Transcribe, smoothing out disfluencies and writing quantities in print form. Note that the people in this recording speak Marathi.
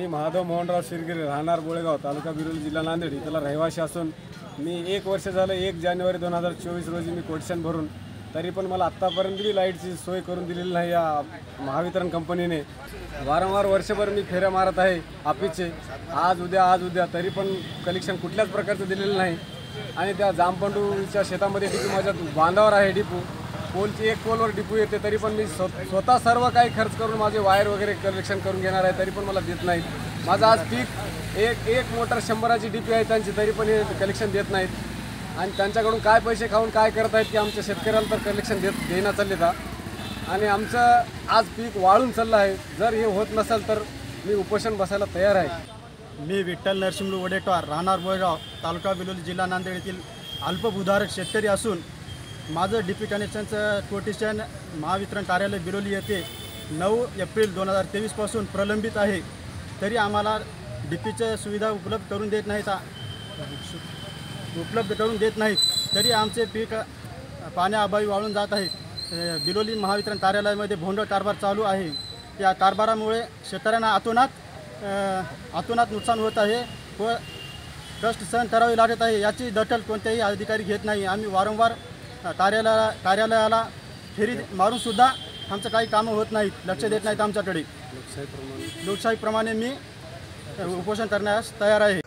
महादेव मोहनराव शिरगिरे, राहणार बोळेगाव, तालुका बिरोली, जिल्हा नांदेड इथला रहिवासी असून मी 1 वर्ष झालं 1 जानेवारी 2024 रोजी मी कोटेशन भरून तरी पण मला आत्तापर्यंत बी लाईटची सोय करून दिलेली नाही या महावितरण कंपनीने। वारंवार वर्षभर मी फेऱ्या मारत आहे ऑफिसचे, आज उद्या तरी पण कलेक्शन कुठल्याच प्रकारचं दिलेलं नाही। आणि त्या जामपंडूच्या शेतामध्ये डिपू माझ्या बांधावर आहे, डिपू पोलची 1 पोलवर डिपू येते, तरी पण मी स्वतः सर्व काही खर्च करून माझे वायर वगैरे कलेक्शन करून घेणार आहे, तरी पण मला देत नाहीत। माझं आज पीक एक मोटर 100ची डिपी आहे त्यांची, तरी पण हे कलेक्शन देत नाहीत। आणि त्यांच्याकडून काय पैसे खाऊन काय करत आहेत की आमच्या शेतकऱ्याला तर कलेक्शन देणं चालले का। आणि आमचं आज पीक वाळून चाललं आहे। जर हे होत नसेल तर मी उपोषण बसायला तयार आहे। मी विठ्ठल नरसिंह वडेट्वार, राहणार बोळेगाव, तालुका बिलोली, जिल्हा नांदेड येथील अल्पभूधारक शेतकरी असून माझं डीपी कनेक्शनचं कोटेशन महावितरण कार्यालय बिलोली येथे 9 एप्रिल 2023 पासून प्रलंबित आहे, तरी आम्हाला डीपीच्या सुविधा उपलब्ध करून देत नाहीत, तरी आमचे पीक पाण्याअभावी वाळून जात आहे। बिलोली महावितरण कार्यालयामध्ये भोंडळ कारभार चालू आहे। या कारभारामुळे शेतकऱ्यांना अतोनात नुकसान होत आहे व कष्ट सहन करावे लागत आहे। याची दखल कोणत्याही अधिकारी घेत नाही। आम्ही वारंवार कार्यालयाला फेरी मारूनसुद्धा आमचं काही कामं होत नाहीत, लक्ष देत नाहीत आमच्याकडे। लोकशाहीप्रमाणे मी उपोषण करण्यास तयार आहे।